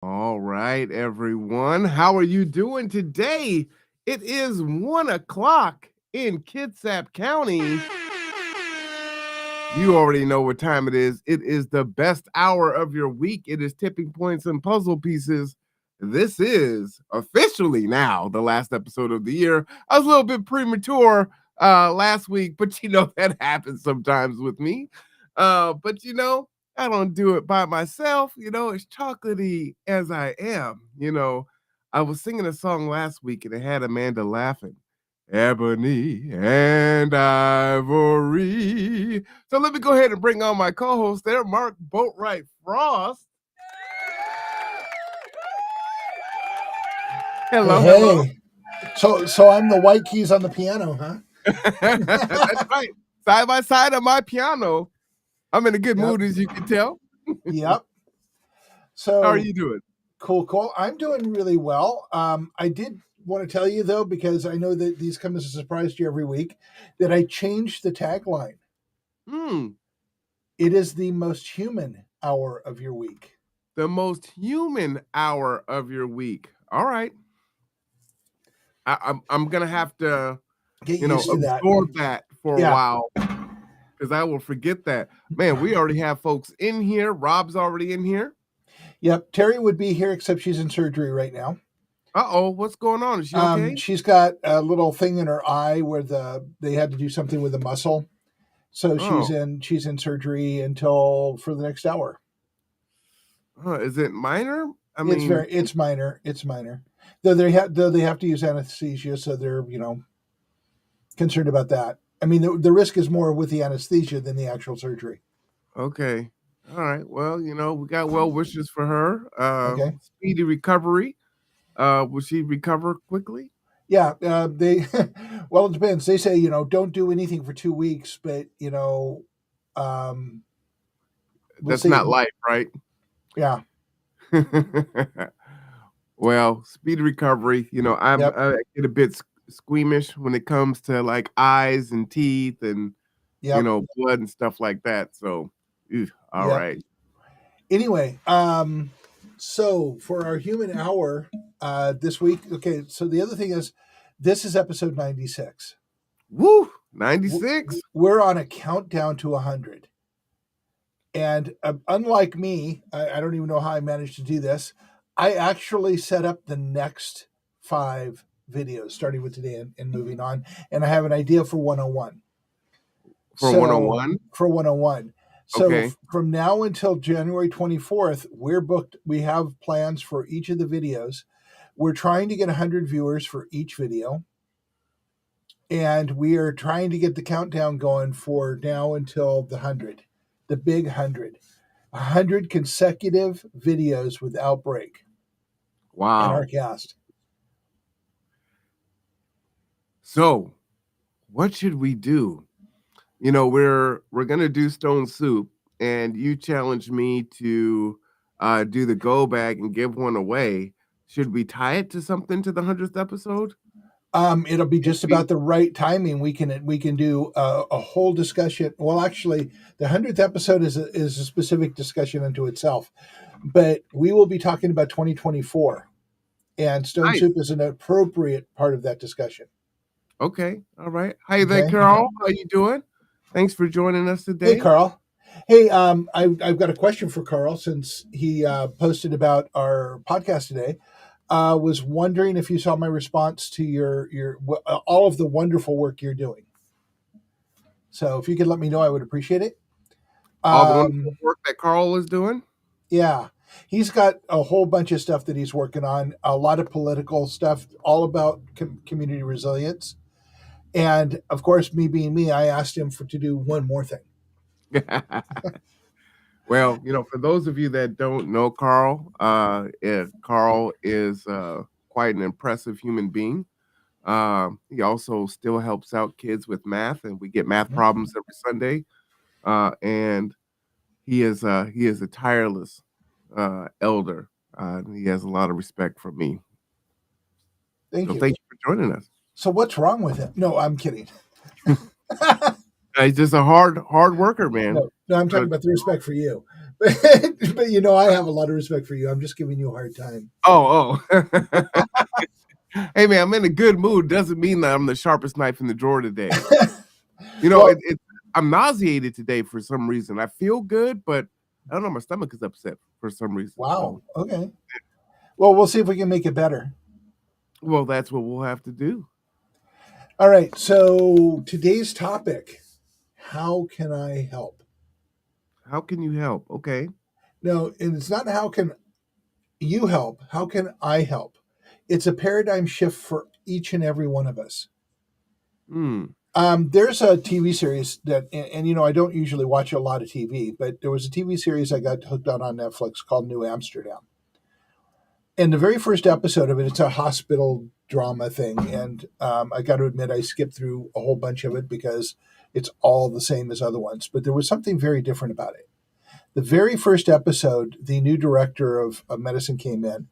All right, everyone. How are you doing today? It is 1 o'clock in Kitsap County. You already know what time it is. It is the best hour of your week. It is tipping points and puzzle pieces. This is officially now the last episode of the year. I was a little bit premature last week, but that happens sometimes with me. But I don't do it by myself. As chocolatey as I am. I was singing a song last week and it had Amanda laughing. Ebony and Ivory. So let me go ahead and bring on my co-host there, Mark Boatwright Frost. Hello, hello. Hey. So I'm the white keys on the piano, huh? That's right. Side by side on my piano. I'm in a good mood, as you can tell. Yep. So how are you doing? Cool. I'm doing really well. I did want to tell you though, because I know that these come as a surprise to you every week, that I changed the tagline. It is the most human hour of your week. The most human hour of your week. All right. I'm gonna have to get used to absorb that for a while, because I will forget that. Man, we already have folks in here. Rob's already in here. Yep. Terry would be here, except she's in surgery right now. What's going on? Is she okay? She's got a little thing in her eye where they had to do something with the muscle. So she's in surgery until for the next hour. Is it minor? It's minor. It's minor. Though they have to use anesthesia, so they're concerned about that. I mean, the risk is more with the anesthesia than the actual surgery. Okay. All right. Well, we got well wishes for her. Okay. Speedy recovery. Will she recover quickly? Yeah. Well, it depends. They say don't do anything for 2 weeks, but that's not life, right? Yeah. Well, speedy recovery. I get a bit squeamish when it comes to like eyes and teeth and blood and stuff like that. So, all right. Anyway, so for our human hour this week, okay. So the other thing is, this is episode 96. Woo, 96. We're on a countdown to 100. And unlike me, I don't even know how I managed to do this. I actually set up the next 5 videos, starting with today and moving on. And I have an idea for 101. For 101? For 101. So from now until January 24th, we're booked. We have plans for each of the videos. We're trying to get 100 viewers for each video. And we are trying to get the countdown going for now until the 100. The big 100. 100 consecutive videos without break. Wow. In our cast. So, what should we do? We're going to do Stone Soup, and you challenged me to do the go bag and give one away. Should we tie it to something to the 100th episode? It'll be just about the right timing. We can do a whole discussion. Well, actually, the 100th episode is a specific discussion unto itself, but we will be talking about 2024, and Stone Soup is an appropriate part of that discussion. Okay, all right. Hi there, Carl. How you doing? Thanks for joining us today. Hey, Carl. Hey, I've got a question for Carl since he posted about our podcast today. Was wondering if you saw my response to your all of the wonderful work you're doing. So if you could let me know, I would appreciate it. All the wonderful work that Carl is doing? Yeah. He's got a whole bunch of stuff that he's working on, a lot of political stuff, all about community resilience. And of course, me being me, I asked him to do one more thing. Well, for those of you that don't know Carl, Carl is quite an impressive human being. He also still helps out kids with math, and we get math problems every Sunday. And he is a tireless elder. He has a lot of respect for me. Thank you for joining us. So what's wrong with him? No, I'm kidding. He's just a hard worker, man. No, I'm talking about the respect for you. But you know, I have a lot of respect for you. I'm just giving you a hard time. Oh. Hey man, I'm in a good mood. Doesn't mean that I'm the sharpest knife in the drawer today. You know, Well, I'm nauseated today for some reason. I feel good, but I don't know, my stomach is upset for some reason. wow. So, Okay. Well, we'll see if we can make it better. well, that's what we'll have to do. All right. So today's topic: how can I help? How can you help? Okay. No, and it's not how can you help. How can I help? It's a paradigm shift for each and every one of us. Hmm. There's a TV series that, and you know, I don't usually watch a lot of TV, but there was a TV series I got hooked on Netflix called New Amsterdam. And the very first episode of it, it's a hospital drama thing. And I got to admit, I skipped through a whole bunch of it because it's all the same as other ones. But there was something very different about it. The very first episode, the new director of medicine came in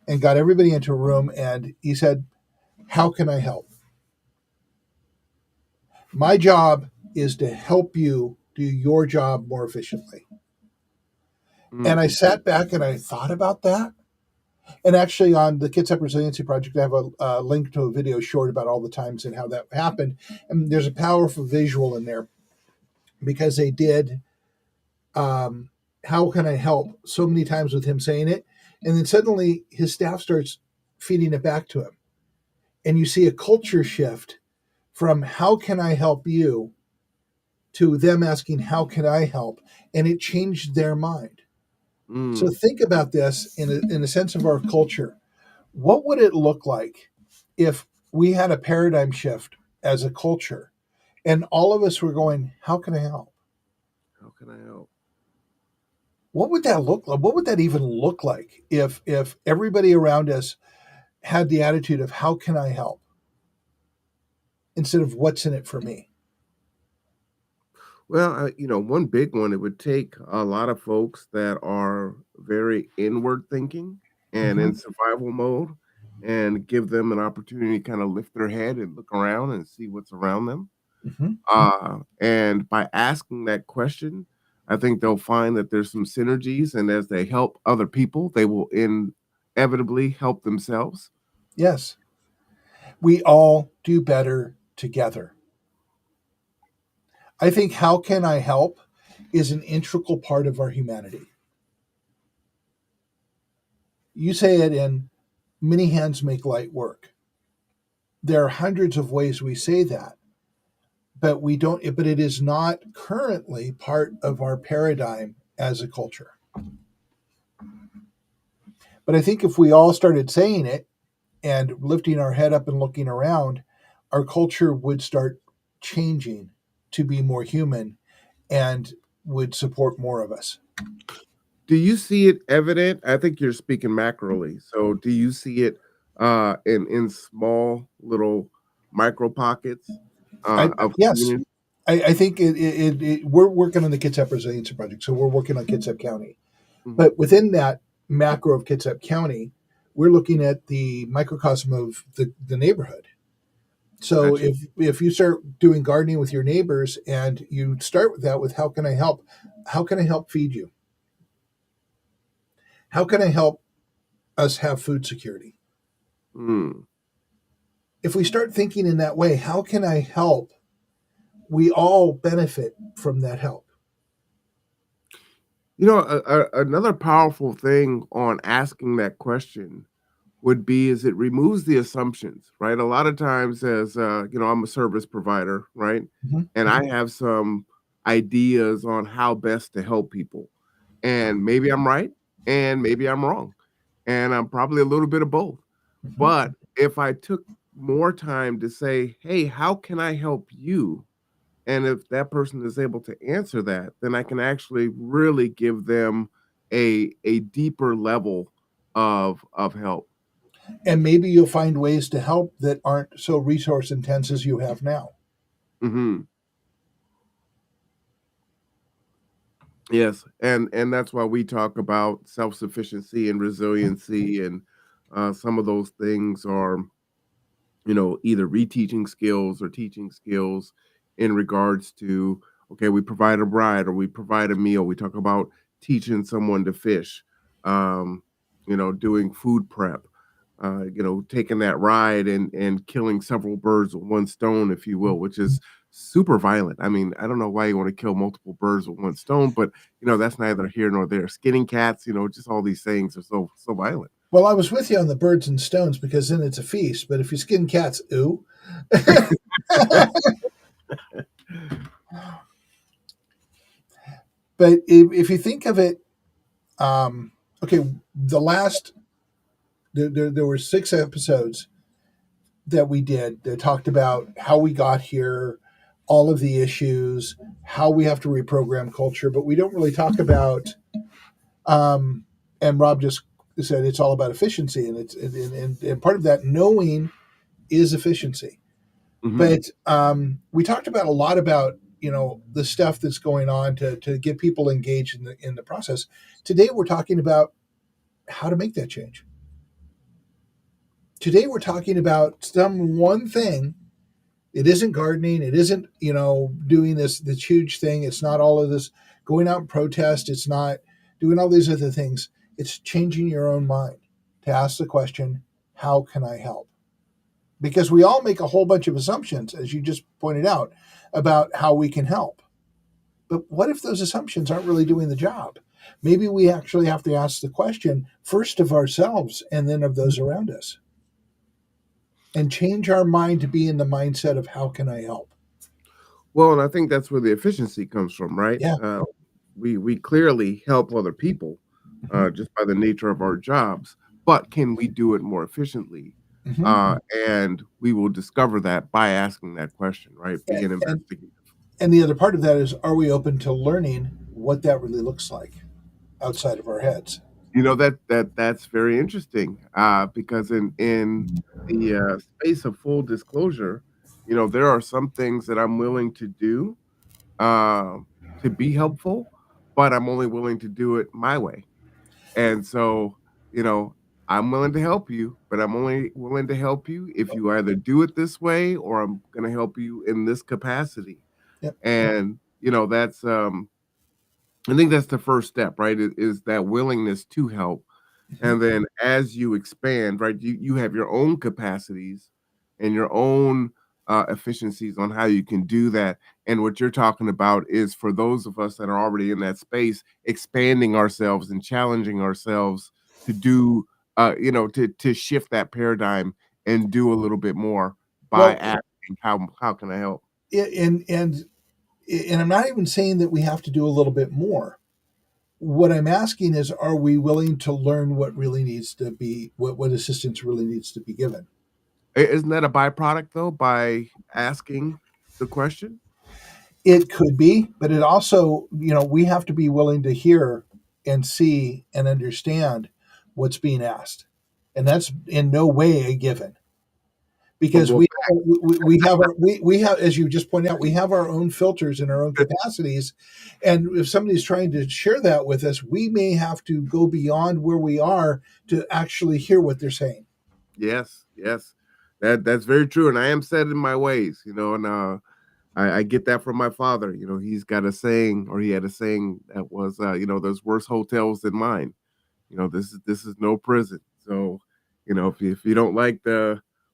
and got everybody into a room, and he said, "How can I help? My job is to help you do your job more efficiently." And I Mm. sat back and I thought about that. And actually, on the Kitsap Resiliency Project, I have a link to a video short about all the times and how that happened. And there's a powerful visual in there because they did "How can I help?" so many times with him saying it. And then suddenly his staff starts feeding it back to him. And you see a culture shift from "How can I help you?" to them asking, "How can I help?" And it changed their mind. So Mm. think about this in a sense of our culture. What would it look like if we had a paradigm shift as a culture and all of us were going, "How can I help?" How can I help? What would that look like? What would that even look like if everybody around us had the attitude of "How can I help?" instead of "What's in it for me?" Well, one big one, it would take a lot of folks that are very inward thinking and in Hmm. survival mode and give them an opportunity to kind of lift their head and look around and see what's around them. Hmm. And by asking that question, I think they'll find that there's some synergies, and as they help other people, they will inevitably help themselves. Yes, we all do better together. I think "How can I help?" is an integral part of our humanity. You say it in "Many hands make light work." There are hundreds of ways we say that, but we don't, but it is not currently part of our paradigm as a culture. But I think if we all started saying it and lifting our head up and looking around, our culture would start changing to be more human and would support more of us. Do you see it evident? I think you're speaking macroly. So do you see it in small little micro pockets of Yes, community? I think we're working on the Kitsap Resiliency Project, so we're working on Kitsap County. Mhm. But within that macro of Kitsap County, we're looking at the microcosm of the neighborhood. So Gotcha. if you start doing gardening with your neighbors and you start with that with "How can I help? How can I help feed you? How can I help us have food security?" Mm. If we start thinking in that way, how can I help? We all benefit from that help. Another powerful thing on asking that question would be is it removes the assumptions, right? A lot of times as, I'm a service provider, right? Mhm, And I mhm, have some ideas on how best to help people. And maybe I'm right and maybe I'm wrong. And I'm probably a little bit of both. mhm. But if I took more time to say, "Hey, how can I help you?" And if that person is able to answer that, then I can actually really give them a deeper level of help. And maybe you'll find ways to help that aren't so resource intense as you have now. Mhm. Yes, and that's why we talk about self-sufficiency and resiliency, and some of those things are, either reteaching skills or teaching skills in regards to, okay, we provide a ride or we provide a meal. We talk about teaching someone to fish, doing food prep, taking that ride and killing several birds with one stone, if you will, which is super violent. I mean, I don't know why you want to kill multiple birds with one stone, but that's neither here nor there. Skinning cats, just all these things are so violent. Well, I was with you on the birds and stones because then it's a feast. But if you skin cats, ooh. But if you think of it, okay, there were 6 episodes that we did that talked about how we got here, all of the issues, how we have to reprogram culture, but we don't really talk about. And Rob just said it's all about efficiency, and part of that knowing is efficiency. Mm-hmm. But we talked about a lot about the stuff that's going on to get people engaged in the process. Today we're talking about how to make that change. Today we're talking about some one thing. It isn't gardening. It isn't doing this huge thing. It's not all of this going out and protest. It's not doing all these other things. It's changing your own mind to ask the question, how can I help? Because we all make a whole bunch of assumptions, as you just pointed out, about how we can help. But what if those assumptions aren't really doing the job? Maybe we actually have to ask the question first of ourselves and then of those around us. And change our mind to be in the mindset of how can I help? Well, and I think that's where the efficiency comes from, right? Yeah. We clearly help other people just by the nature of our jobs, but can we do it more efficiently? Mm-hmm. And we will discover that by asking that question, right? Being investigative. And the other part of that is, are we open to learning what that really looks like outside of our heads? That's very interesting because in the space of full disclosure, there are some things that I'm willing to do to be helpful, but I'm only willing to do it my way. And so, I'm willing to help you, but I'm only willing to help you if you either do it this way or I'm going to help you in this capacity. Yep. And, that's, I think that's the first step, right? Is that willingness to help. And then as you expand, right, you have your own capacities and your own efficiencies on how you can do that. And what you're talking about is for those of us that are already in that space, expanding ourselves and challenging ourselves to do, to shift that paradigm and do a little bit more by asking, how can I help? And I'm not even saying that we have to do a little bit more. What I'm asking is, are we willing to learn what really needs to be, what assistance really needs to be given? Isn't that a byproduct, though, by asking the question? It could be, but it also, we have to be willing to hear and see and understand what's being asked. And that's in no way a given. Because we have, as you just pointed out, we have our own filters and our own capacities. And if somebody's trying to share that with us, we may have to go beyond where we are to actually hear what they're saying. Yes. That's very true. And I am set in my ways, and I get that from my father. He's got a saying, or he had a saying that was, there's worse hotels than mine. This is no prison. So, if you don't like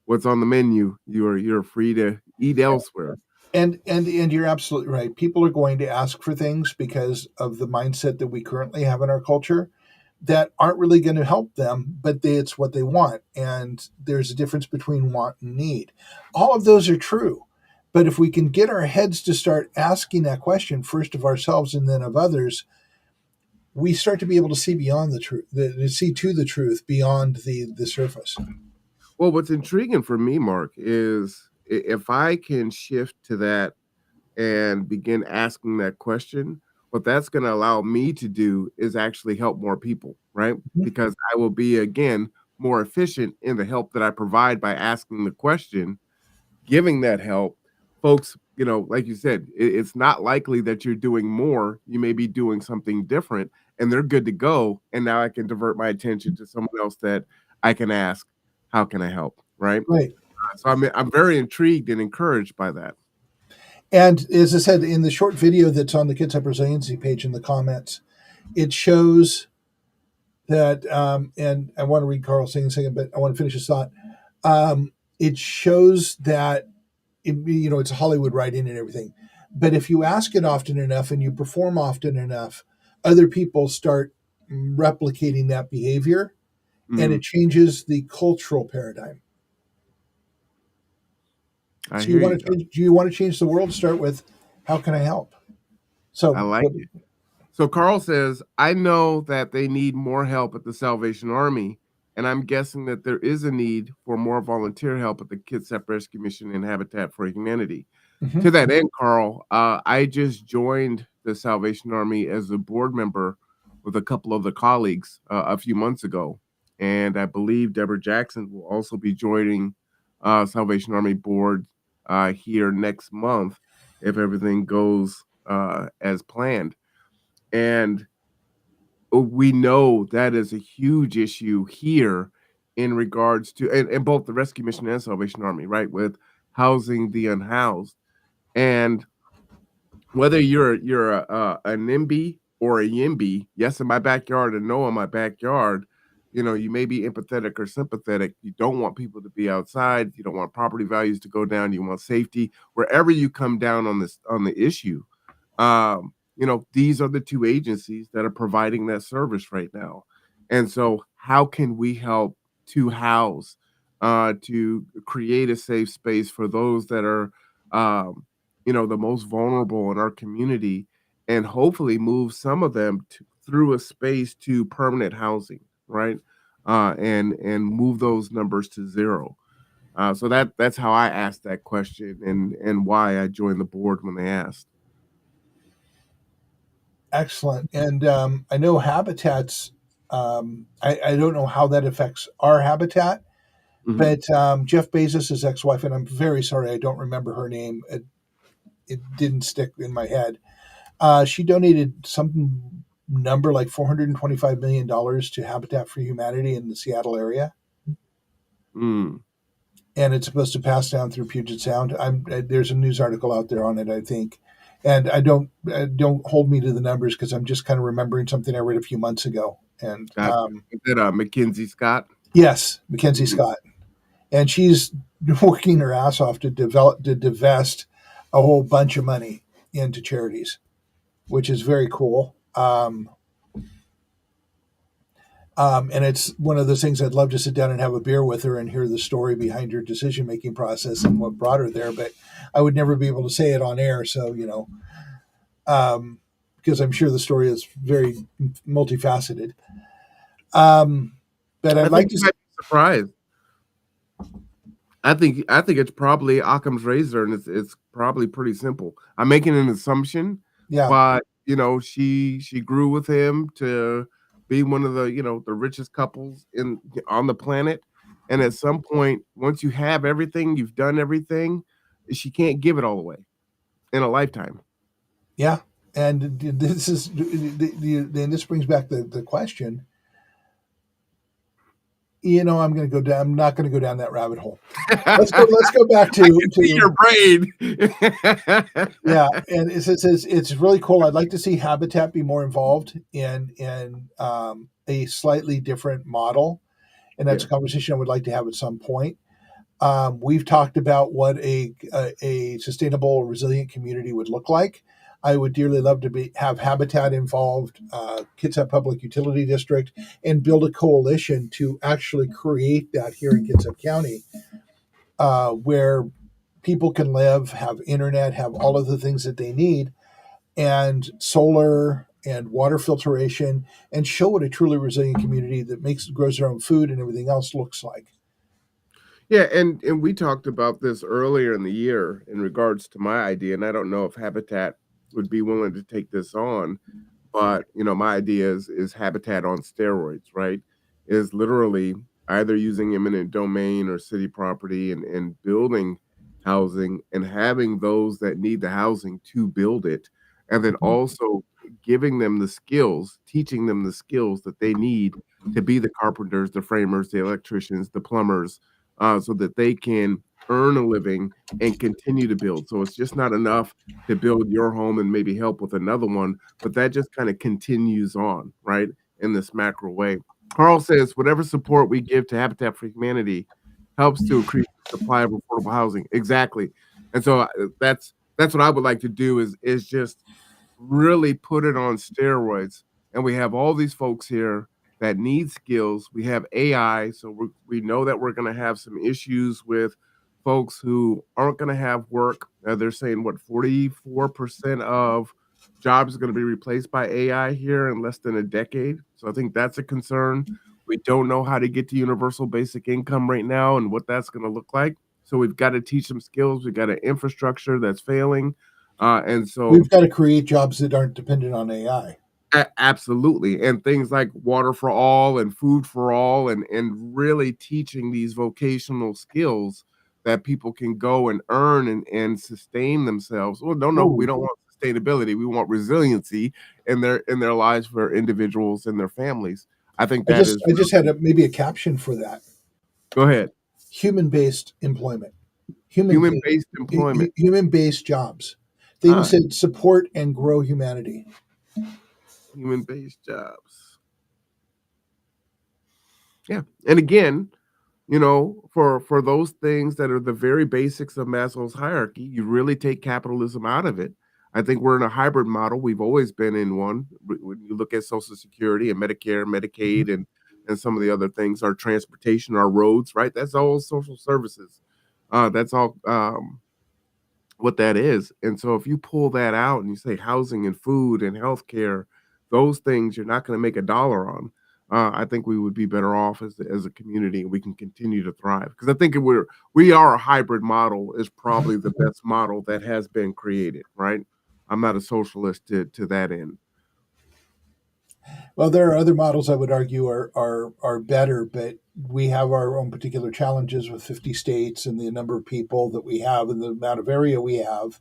what's on the menu, you're free to eat elsewhere. And you're absolutely right. People are going to ask for things because of the mindset that we currently have in our culture that aren't really going to help them, but it's what they want. And there's a difference between want and need. All of those are true. But if we can get our heads to start asking that question first of ourselves and then of others, we start to be able to see beyond the truth, see to the truth beyond the surface. Well, what's intriguing for me, Mark, is if I can shift to that and begin asking that question, what that's going to allow me to do is actually help more people, right? Mm-hmm. Because I will be, again, more efficient in the help that I provide by asking the question, giving that help. Folks, like you said, it's not likely that you're doing more. You may be doing something different and they're good to go. And now I can divert my attention to someone else that I can ask, how can I help? Right. So I'm very intrigued and encouraged by that. And as I said, in the short video that's on the Kids Up Resiliency page in the comments, it shows that, and I want to read Carl's thing in a second, but I want to finish this thought. It shows that, it's a Hollywood writing and everything. But if you ask it often enough and you perform often enough, other people start replicating that behavior, and it changes the cultural paradigm. So you want to change? Do you want to change the world? Start with, how can I help? So I like it. So Carl says, I know that they need more help at the Salvation Army, and I'm guessing that there is a need for more volunteer help at the Kitsap Rescue Mission and Habitat for Humanity. Mm-hmm. To that end, Carl, I just joined the Salvation Army as a board member with a couple of the colleagues a few months ago. And I believe Deborah Jackson will also be joining Salvation Army board here next month if everything goes as planned. And we know that is a huge issue here in regards to, and both the Rescue Mission and Salvation Army, right, with housing the unhoused. And whether you're an NIMBY or a YIMBY, yes, in my backyard and no in my backyard, you may be empathetic or sympathetic. You don't want people to be outside. You don't want property values to go down. You want safety. Wherever you come down on the issue, these are the two agencies that are providing that service right now. And so how can we help to house, to create a safe space for those that are, the most vulnerable in our community, and hopefully move some of them through a space to permanent housing, right? And move those numbers to zero. So that's how I asked that question and why I joined the board when they asked. Excellent. And I know Habitat's, I don't know how that affects our Habitat, but Jeff Bezos' ex-wife, and I'm very sorry, I don't remember her name. It didn't stick in my head. She donated some number like $425 million to Habitat for Humanity in the Seattle area. And it's supposed to pass down through Puget Sound. There's a news article out there on it, I think. And don't hold me to the numbers because I'm just kind of remembering something I read a few months ago. And is it Mackenzie Scott? Yes, Mackenzie Scott, and she's working her ass off to divest a whole bunch of money into charities, which is very cool. And it's one of those things I'd love to sit down and have a beer with her and hear the story behind her decision-making process and what brought her there. But I would never be able to say it on air. So, because I'm sure the story is very multifaceted. But I'd like to be surprised. I think it's probably Occam's razor, and it's probably pretty simple. I'm making an assumption. Yeah. But, she grew with him to be one of the, the richest couples on the planet. And at some point, once you have everything, you've done everything, she can't give it all away in a lifetime. Yeah. And this is then this brings back the question. I'm going to go down. I'm not going to go down that rabbit hole. Let's go back to your brain. Yeah, and it's really cool. I'd like to see Habitat be more involved in a slightly different model, and that's a conversation I would like to have at some point. We've talked about what a sustainable, resilient community would look like. I would dearly love to have Habitat involved, Kitsap Public Utility District, and build a coalition to actually create that here in Kitsap County, where people can live, have internet, have all of the things that they need, and solar and water filtration, and show what a truly resilient community that grows their own food and everything else looks like. Yeah, and we talked about this earlier in the year in regards to my idea, and I don't know if Habitat would be willing to take this on, but my idea is Habitat on steroids, right? Is literally either using eminent domain or city property and building housing and having those that need the housing to build it, and then also giving them the skills, teaching them the skills that they need to be the carpenters, the framers, the electricians, the plumbers, so that they can earn a living and continue to build. So it's just not enough to build your home and maybe help with another one, but that just kind of continues on, right? In this macro way. Carl says, whatever support we give to Habitat for Humanity helps to increase the supply of affordable housing. Exactly. And so that's what I would like to do is just really put it on steroids. And we have all these folks here that need skills. We have AI, so we know that we're going to have some issues with folks who aren't going to have work. They're saying what 44% of jobs are going to be replaced by AI here in less than a decade. So I think that's a concern. We don't know how to get to universal basic income right now and what that's going to look like. So we've got to teach them skills. We've got an infrastructure that's failing. And so we've got to create jobs that aren't dependent on AI. Absolutely. And things like water for all and food for all and really teaching these vocational skills that people can go and earn and sustain themselves. Well, no, we don't want sustainability. We want resiliency in their lives for individuals and their families. I think that I just had maybe a caption for that. Go ahead. Human-based employment. Human-based employment. Human-based jobs. They even said support and grow humanity. Human-based jobs. Yeah. And again, you know, for those things that are the very basics of Maslow's hierarchy, you really take capitalism out of it. I think we're in a hybrid model. We've always been in one. When you look at Social Security and Medicare, Medicaid, and some of the other things, our transportation, our roads, right? That's all social services. That's all what that is. And so if you pull that out and you say housing and food and healthcare, those things you're not going to make a dollar on. I think we would be better off as a community, and we can continue to thrive. Because I think we are a hybrid model is probably the best model that has been created, right? I'm not a socialist to that end. Well, there are other models I would argue are better, but we have our own particular challenges with 50 states and the number of people that we have and the amount of area we have.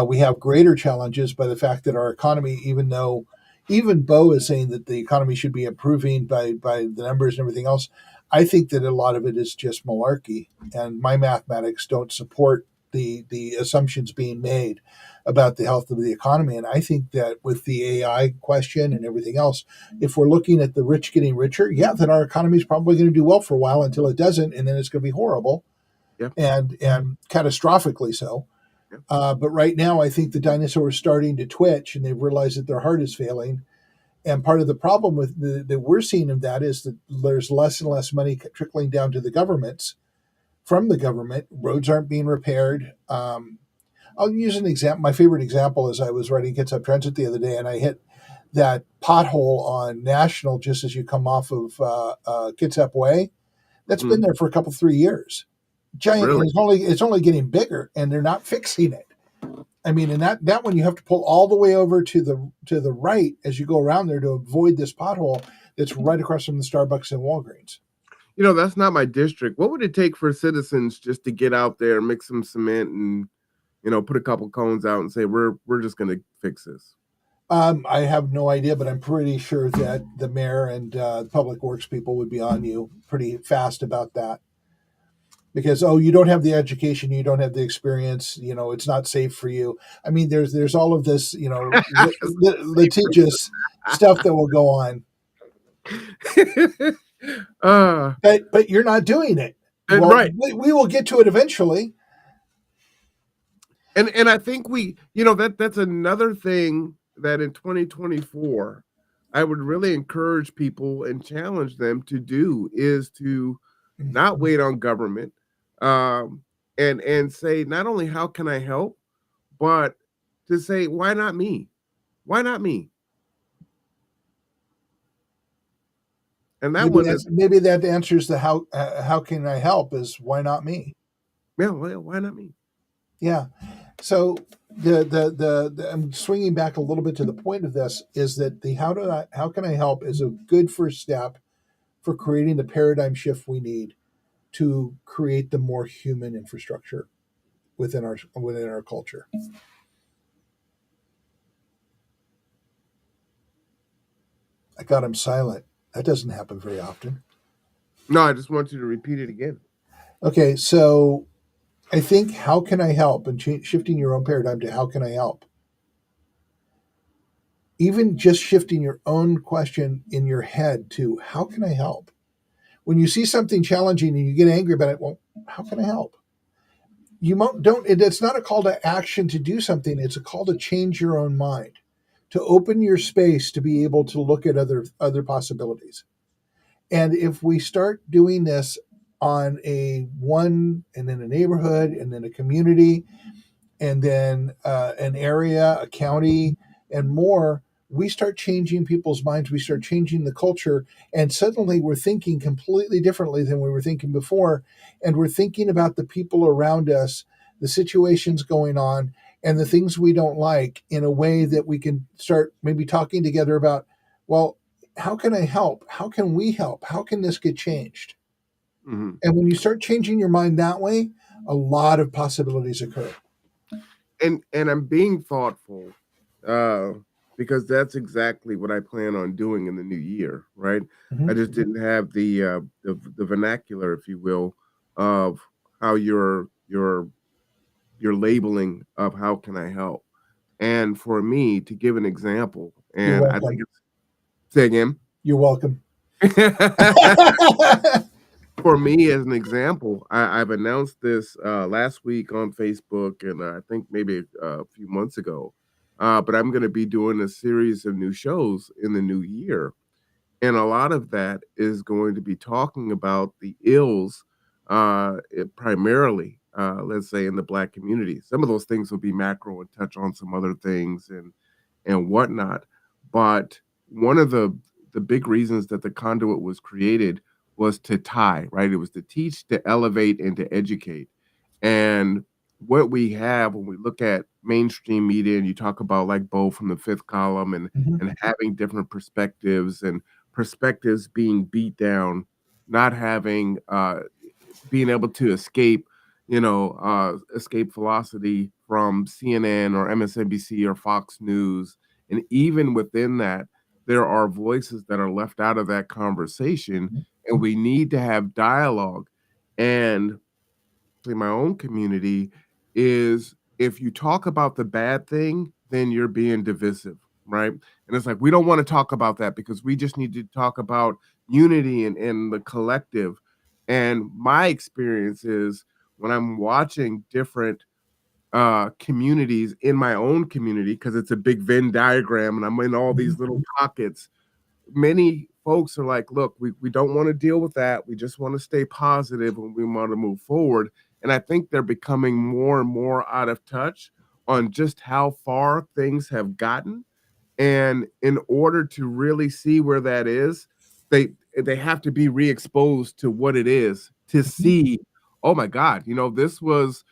We have greater challenges by the fact that our economy, even Bo is saying that the economy should be improving by the numbers and everything else, I think that a lot of it is just malarkey, and my mathematics don't support the assumptions being made about the health of the economy. And I think that with the AI question and everything else, if we're looking at the rich getting richer, yeah, then our economy is probably going to do well for a while until it doesn't, and then it's going to be horrible, and catastrophically so. But right now, I think the dinosaurs are starting to twitch, and they've realized that their heart is failing. And part of the problem with that we're seeing of that is that there's less and less money trickling down to the governments. From the government, roads aren't being repaired. I'll use an example. My favorite example is I was riding Kitsap Transit the other day, and I hit that pothole on National just as you come off of Kitsap Way. That's been there for a couple 3 years. Giant. Really? It's only getting bigger, and they're not fixing it. I mean, and that one you have to pull all the way over to the right as you go around there to avoid this pothole that's right across from the Starbucks and Walgreens. You know, that's not my district. What would it take for citizens just to get out there, mix some cement, and put a couple cones out and say we're just going to fix this? I have no idea, but I'm pretty sure that the mayor and public works people would be on you pretty fast about that. Because you don't have the education, you don't have the experience, it's not safe for you. I mean, there's all of this, litigious stuff that will go on. But you're not doing it. Well, right. We will get to it eventually. And I think that's another thing that in 2024 I would really encourage people and challenge them to do is to not wait on government. And say not only how can I help, but to say why not me? Why not me? And maybe that answers the how can I help is why not me? Yeah, well, why not me? Yeah. So the I'm swinging back a little bit to the point of this is that the how can I help is a good first step for creating the paradigm shift we need to create the more human infrastructure within our culture. I got him silent. That doesn't happen very often. No, I just want you to repeat it again. Okay, so I think, how can I help? And shifting your own paradigm to how can I help? Even just shifting your own question in your head to how can I help? When you see something challenging and you get angry about it, well, how can I help? You don't. It's not a call to action to do something. It's a call to change your own mind, to open your space to be able to look at other possibilities. And if we start doing this on a one, and then a neighborhood, and then a community, and then an area, a county, and more, we start changing people's minds. We start changing the culture, and suddenly we're thinking completely differently than we were thinking before. And we're thinking about the people around us, the situations going on, and the things we don't like in a way that we can start maybe talking together about, well, how can I help? How can we help? How can this get changed? Mm-hmm. And when you start changing your mind that way, a lot of possibilities occur. And I'm being thoughtful, because that's exactly what I plan on doing in the new year, right? Mm-hmm. I just didn't have the vernacular, if you will, of how your labeling of how can I help. And for me to give an example, You're and I think welcome. it's say again. You're welcome. For me, as an example, I've announced this last week on Facebook, and I think maybe a few months ago. But I'm going to be doing a series of new shows in the new year, and a lot of that is going to be talking about the ills, primarily, let's say in the Black community. Some of those things will be macro and touch on some other things and whatnot. But one of the big reasons that the conduit was created was to tie, right? It was to teach, to elevate, and to educate. And what we have when we look at mainstream media, and you talk about like Bo from the Fifth Column, Mm-hmm. and having different perspectives, and perspectives being beat down, not having being able to escape, escape velocity from CNN or MSNBC or Fox News. And even within that, there are voices that are left out of that conversation, and we need to have dialogue. And in my own community is, if you talk about the bad thing, then you're being divisive, right? And it's like, we don't want to talk about that because we just need to talk about unity and the collective. And my experience is, when I'm watching different communities in my own community, because it's a big Venn diagram and I'm in all these little pockets, many folks are like, look, we don't want to deal with that. We just want to stay positive and we want to move forward. And I think they're becoming more and more out of touch on just how far things have gotten. And in order to really see where that is, they have to be re-exposed to what it is, to see, oh my God, this was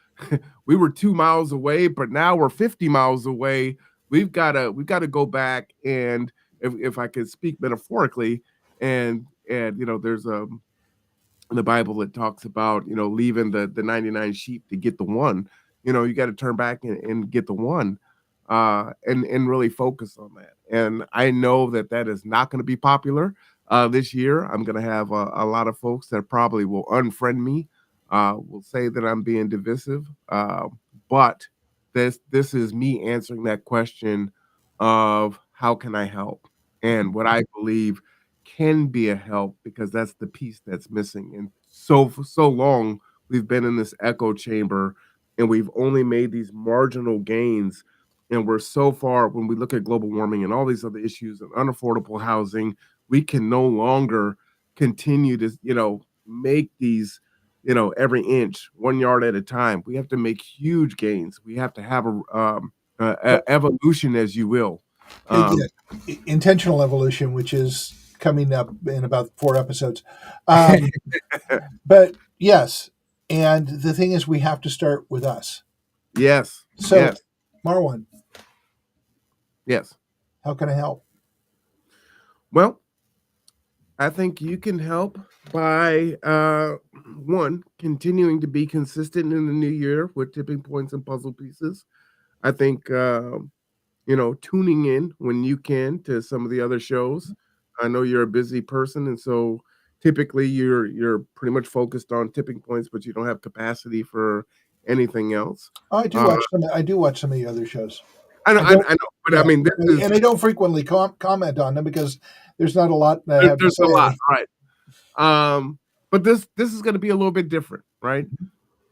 we were 2 miles away, but now we're 50 miles away. We've got to go back, and if I could speak metaphorically, and there's in the Bible that talks about, leaving the 99 sheep to get the one. You got to turn back and get the one, and really focus on that. And I know that is not going to be popular this year. I'm going to have a lot of folks that probably will unfriend me, will say that I'm being divisive. But this is me answering that question of how can I help, and what I believe can be a help, because that's the piece that's missing. And so for so long, we've been in this echo chamber, and we've only made these marginal gains. And we're so far, when we look at global warming and all these other issues and unaffordable housing, we can no longer continue to, make these, every inch, 1 yard at a time. We have to make huge gains. We have to have a evolution, as you will. Intentional evolution, which is coming up in about 4 episodes. But yes, and the thing is, we have to start with us. Yes. So, yes. Marwan, Yes. how can I help? Well, I think you can help by one, continuing to be consistent in the new year with tipping points and puzzle pieces. I think tuning in when you can to some of the other shows. I know you're a busy person, and so typically you're pretty much focused on tipping points, but you don't have capacity for anything else. I do watch some. I do watch some of the other shows. I know, I don't. I know, but Yeah, I mean, this is and I don't frequently comment on them because there's not a lot I have to there's a lot, say. right? But this is going to be a little bit different, right?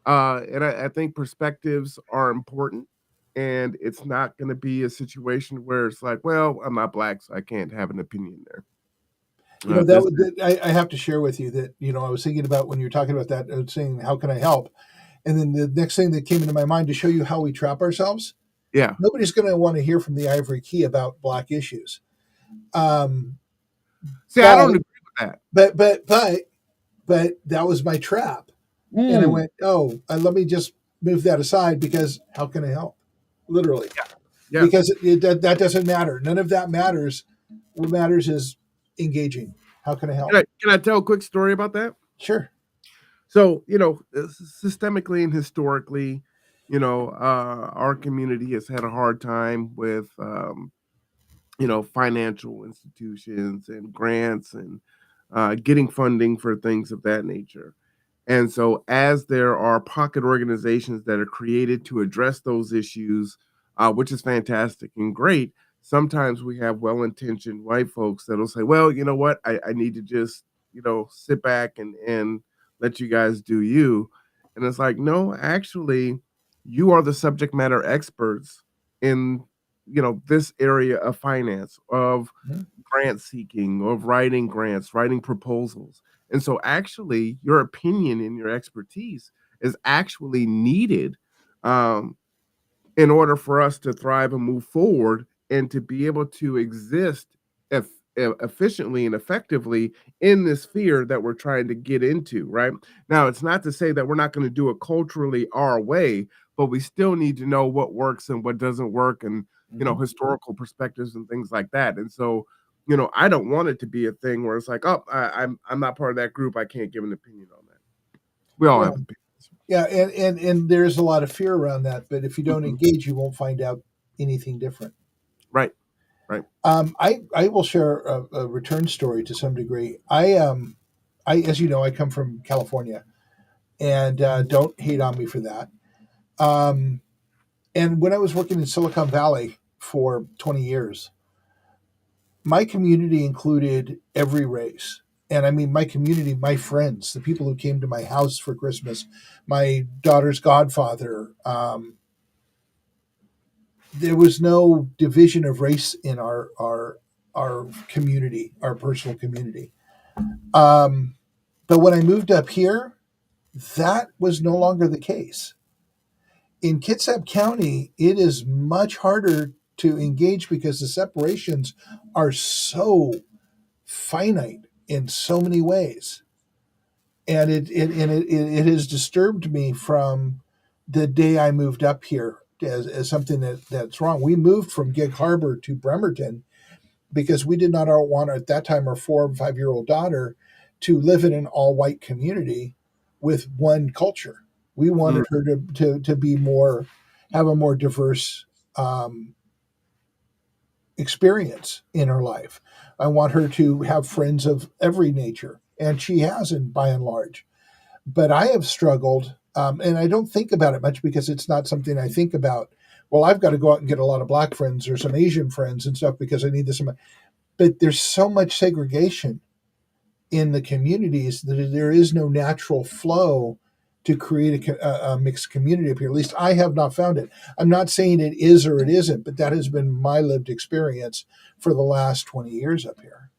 And I think perspectives are important, and it's not going to be a situation where it's like, well, I'm not black, so I can't have an opinion there. You know, I have to share with you that, you know, I was thinking about when you're talking about that, saying, how can I help? And then the next thing that came into my mind to show you how we trap ourselves. Yeah. Nobody's going to want to hear from the Ivory Key about black issues. See, I don't agree with that. But that was my trap. And I went, let me just move that aside because how can I help? Literally. Yeah. Because that doesn't matter. None of that matters. What matters is engaging. How can I help? Can I tell a quick story about that? Sure. So, you know, systemically and historically, you know, our community has had a hard time with, you know, financial institutions and grants and getting funding for things of that nature. And so, as there are pocket organizations that are created to address those issues, which is fantastic and great, sometimes we have well-intentioned white folks that'll say, well, you know what, I need to just, you know, sit back and let you guys do you. And it's like, no, actually, you are the subject matter experts in, you know, this area of finance, of grant seeking, of writing grants, writing proposals. And so actually your opinion and your expertise is actually needed in order for us to thrive and move forward and to be able to exist efficiently and effectively in this sphere that we're trying to get into, right? Now, it's not to say that we're not going to do it culturally our way, but we still need to know what works and what doesn't work, and, you know, historical perspectives and things like that. And so, you know, I don't want it to be a thing where it's like, oh, I'm not part of that group, I can't give an opinion on that. We all have opinions. Yeah, and there's a lot of fear around that, but if you don't engage, you won't find out anything different. Right. Right. I will share a return story to some degree. I as you know, I come from California, and don't hate on me for that. And when I was working in Silicon Valley for 20 years, my community included every race. And I mean, my community, my friends, the people who came to my house for Christmas, my daughter's godfather. There was no division of race in our community, our personal community. But when I moved up here, that was no longer the case. In Kitsap County, it is much harder to engage because the separations are so finite in so many ways, and it has disturbed me from the day I moved up here as something that's wrong. We moved from Gig Harbor to Bremerton because we did not want, at that time, our 4 or 5 year old daughter to live in an all white community with one culture. We wanted her to be more, have a more diverse experience in her life. I want her to have friends of every nature, and she has, in by and large. But I have struggled, and I don't think about it much because it's not something I think about. Well, I've got to go out and get a lot of black friends or some Asian friends and stuff because I need this. But there's so much segregation in the communities that there is no natural flow to create a mixed community up here. At least I have not found it. I'm not saying it is or it isn't, but that has been my lived experience for the last 20 years up here.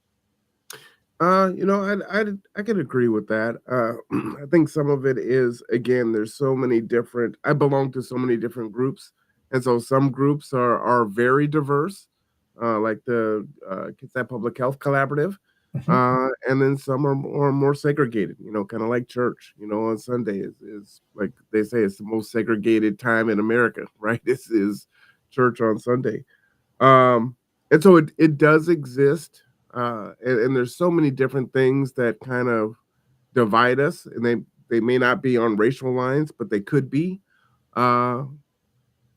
You know, I can agree with that. I think some of it is, again, there's so many different. I belong to so many different groups, and so some groups are very diverse, like the Kitsap Public Health Collaborative, and then some are more segregated. You know, kind of like church. You know, on Sunday is like they say it's the most segregated time in America, right? This is church on Sunday, and so it does exist. And there's so many different things that kind of divide us, and they may not be on racial lines, but they could be. And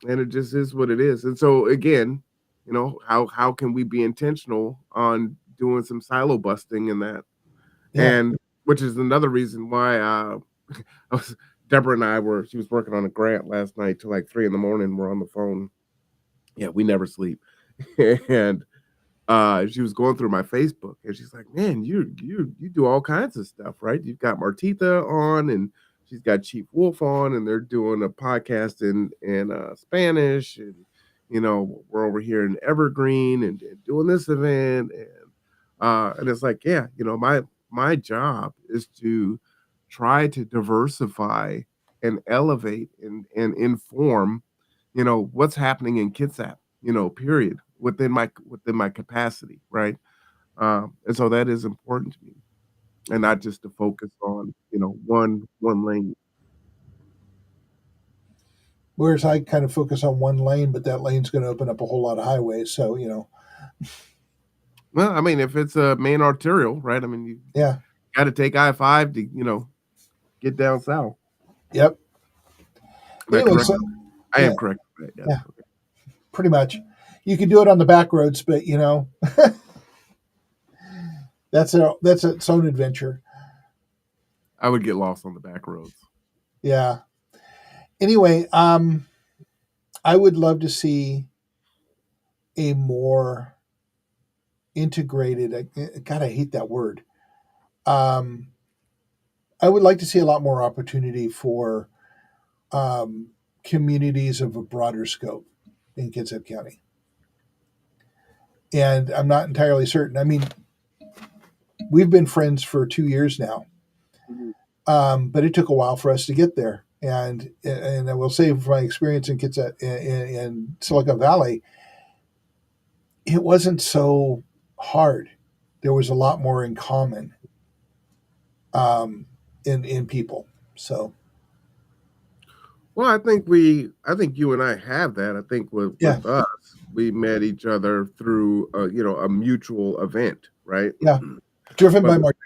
it just is what it is. And so again, you know, how can we be intentional on doing some silo busting in that? Yeah. And which is another reason why I was Deborah and I she was working on a grant last night till like 3 a.m. We're on the phone. Yeah, we never sleep. And she was going through my Facebook and she's like, man, you do all kinds of stuff, right? You've got Martita on and she's got Chief Wolf on, and they're doing a podcast in Spanish, and we're over here in Evergreen and doing this event, and it's like, yeah, my job is to try to diversify and elevate and inform, what's happening in Kitsap, period, within my capacity, right? And so that is important to me, and not just to focus on, one lane. Whereas I kind of focus on one lane, but that lane's going to open up a whole lot of highways. So, Well, I mean, if it's a main arterial, right? I mean, you got to take I-5 to, get down south. Yep. Anyway, I am correct. Yeah. Pretty much. You can do it on the back roads, but that's its own adventure. I would get lost on the back roads. Yeah. Anyway, I would love to see a more integrated. God, I hate that word. I would like to see a lot more opportunity for communities of a broader scope in Kitsap County. And I'm not entirely certain. I mean, we've been friends for 2 years now, but it took a while for us to get there. And I will say, from my experience in Kitsap, in Silicon Valley, it wasn't so hard. There was a lot more in common in people. So, well, I think you and I have that. I think with us, we met each other through a mutual event, right? Yeah, driven by Mark.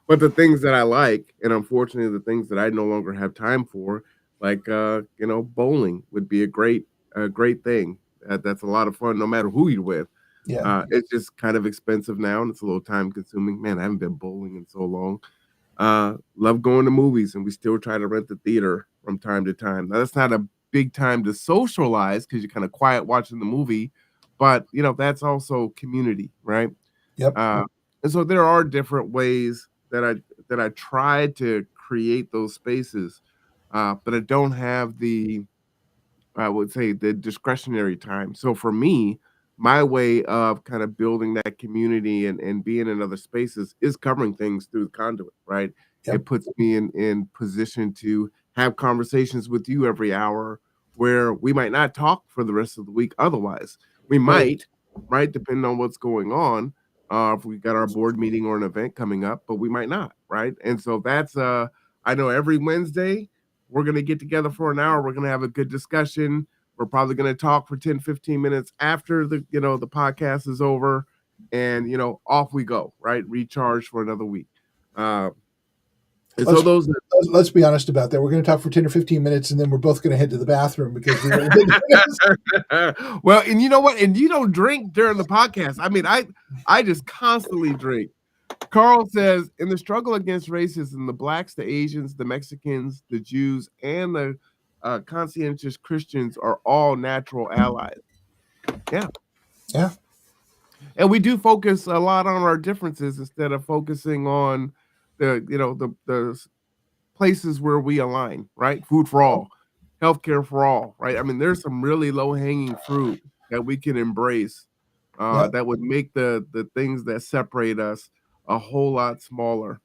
But the things that I like, and unfortunately the things that I no longer have time for, like bowling would be a great thing. That's a lot of fun, no matter who you're with. Yeah, it's just kind of expensive now, and it's a little time consuming. Man, I haven't been bowling in so long. Love going to movies, and we still try to rent the theater from time to time. Now, that's not a big time to socialize because you're kind of quiet watching the movie, but that's also community, right? Yep. And so there are different ways that I try to create those spaces, but I don't have I would say the discretionary time. So for me, my way of kind of building that community and being in other spaces is covering things through the conduit, right? Yep. It puts me in position to have conversations with you every hour where we might not talk for the rest of the week. Otherwise, we might, right? Depending on what's going on. If we got our board meeting or an event coming up, but we might not, right? And so that's I know every Wednesday we're going to get together for an hour. We're going to have a good discussion. We're probably going to talk for 10, 15 minutes after the podcast is over, and off we go, right? Recharge for another week. Let's be honest about that. We're going to talk for 10 or 15 minutes, and then we're both going to head to the bathroom because well, and you know what? And you don't drink during the podcast. I mean, I just constantly drink. Carl says, in the struggle against racism, the Blacks, the Asians, the Mexicans, the Jews, and the conscientious Christians are all natural allies. Yeah. Yeah. And we do focus a lot on our differences instead of focusing on the places where we align, right? Food for all, healthcare for all, right? I mean, there's some really low-hanging fruit that we can embrace that would make the things that separate us a whole lot smaller.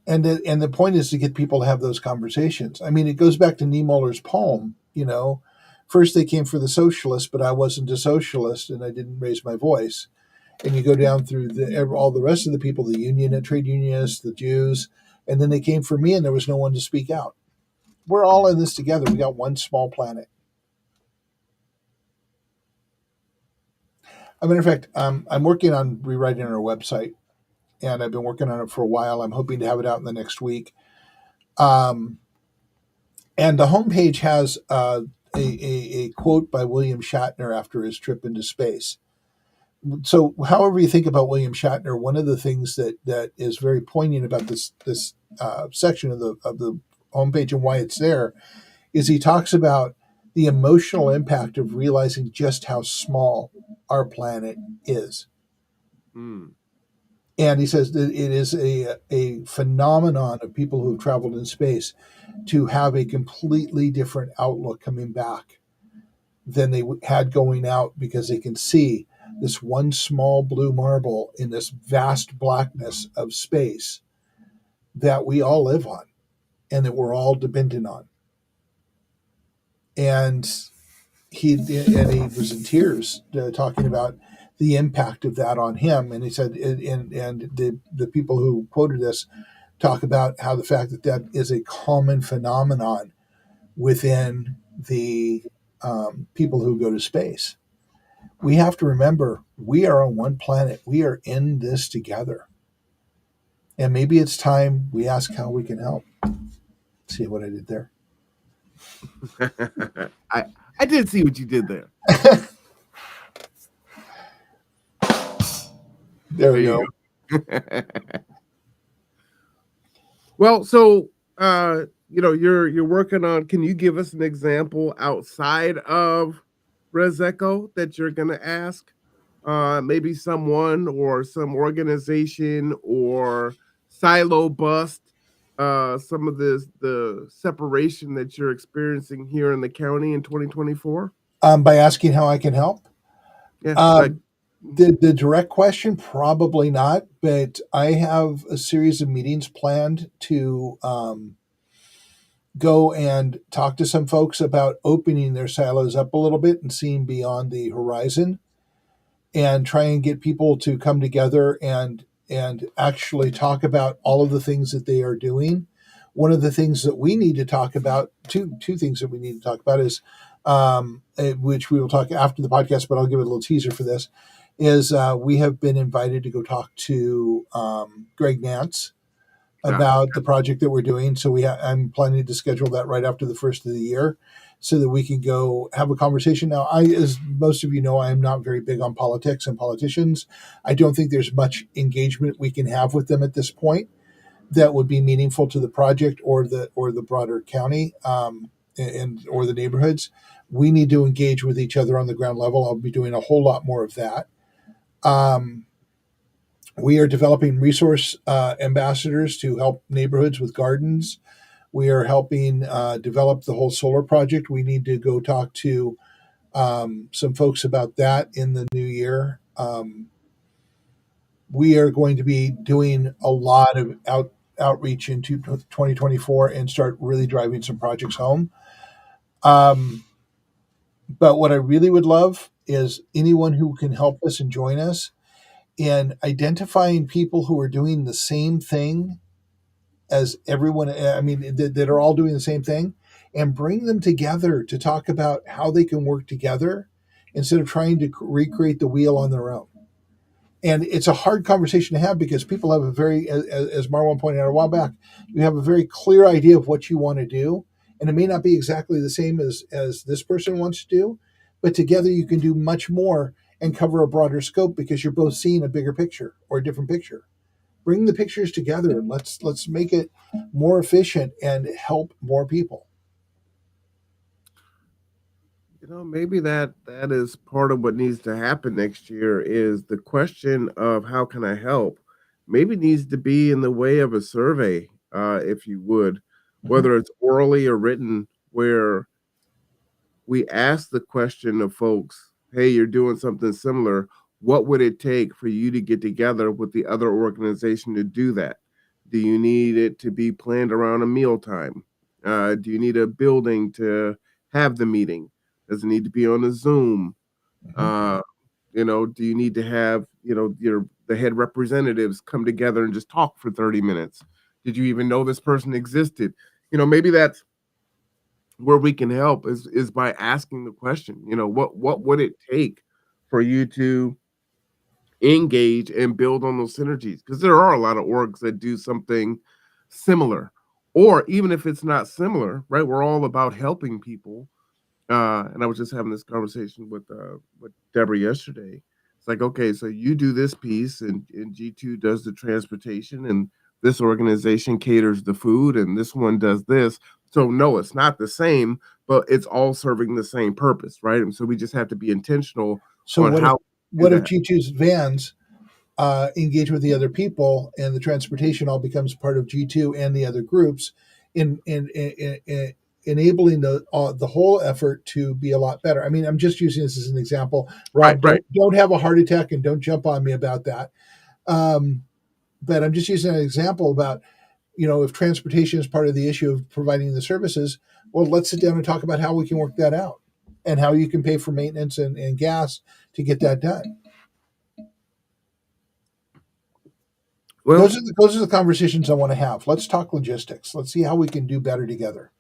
And the point is to get people to have those conversations. I mean, it goes back to Niemöller's poem, first they came for the socialists, but I wasn't a socialist and I didn't raise my voice. And you go down through all the rest of the people, the trade unionists, the Jews, and then they came for me and there was no one to speak out. We're all in this together. We got one small planet. As a matter of fact, I'm working on rewriting our website, and I've been working on it for a while. I'm hoping to have it out in the next week. And the homepage has a quote by William Shatner after his trip into space. So however you think about William Shatner, one of the things that is very poignant about this section of the homepage and why it's there, is he talks about the emotional impact of realizing just how small our planet is. Mm. And he says that it is a phenomenon of people who have traveled in space to have a completely different outlook coming back than they had going out, because they can see this one small blue marble in this vast blackness of space that we all live on and that we're all dependent on. And he was in tears talking about the impact of that on him. And he said, and the people who quoted this talk about how the fact that that is a common phenomenon within the people who go to space. We have to remember we are on one planet. We are in this together. And maybe it's time we ask how we can help. See what I did there? I did see what you did there. There we go. Well, so you're working on. Can you give us an example outside of ResEcho that you're going to ask? Maybe someone or some organization or silo bust. Some of the separation that you're experiencing here in the county in 2024. By asking how I can help. Yeah. The direct question, probably not, but I have a series of meetings planned to go and talk to some folks about opening their silos up a little bit and seeing beyond the horizon, and try and get people to come together and actually talk about all of the things that they are doing. One of the things that we need to talk about, two things that we need to talk about is, which we will talk after the podcast, but I'll give it a little teaser for this, is we have been invited to go talk to Greg Nance about the project that we're doing. So I'm planning to schedule that right after the first of the year so that we can go have a conversation. Now, as most of you know, I am not very big on politics and politicians. I don't think there's much engagement we can have with them at this point that would be meaningful to the project or the broader county or the neighborhoods. We need to engage with each other on the ground level. I'll be doing a whole lot more of that. We are developing resource ambassadors to help neighborhoods with gardens. We are helping develop the whole solar project. We need to go talk to some folks about that in the new year. We are going to be doing a lot of outreach into 2024 and start really driving some projects home. But what I really would love is anyone who can help us and join us in identifying people who are doing the same thing as everyone, that are all doing the same thing, and bring them together to talk about how they can work together instead of trying to recreate the wheel on their own. And it's a hard conversation to have because people have a very, as Marwan pointed out a while back, you have a very clear idea of what you want to do. And it may not be exactly the same as this person wants to do, but together you can do much more and cover a broader scope because you're both seeing a bigger picture or a different picture. Bring the pictures together and let's make it more efficient and help more people. Maybe that is part of what needs to happen next year is the question of how can I help maybe needs to be in the way of a survey, if you would, whether it's orally or written, where we ask the question of folks, hey, you're doing something similar. What would it take for you to get together with the other organization to do that? Do you need it to be planned around a mealtime? Do you need a building to have the meeting? Does it need to be on a Zoom? Do you need to have, the head representatives come together and just talk for 30 minutes? Did you even know this person existed? Maybe that's where we can help is by asking the question, what would it take for you to engage and build on those synergies? Because there are a lot of orgs that do something similar, or even if it's not similar, right? We're all about helping people. And I was just having this conversation with Deborah yesterday. It's like, okay, so you do this piece and G2 does the transportation and this organization caters the food and this one does this. So no, it's not the same, but it's all serving the same purpose, right? And so we just have to be intentional So on how we do what if that. G2's vans engage with the other people, and the transportation all becomes part of G2 and the other groups, in enabling the whole effort to be a lot better. I mean, I'm just using this as an example. Right, Rob, right. don't have a heart attack and don't jump on me about that. But I'm just using an example about, if transportation is part of the issue of providing the services, well, let's sit down and talk about how we can work that out and how you can pay for maintenance and gas to get that done. Well, those are the conversations I want to have. Let's talk logistics. Let's see how we can do better together.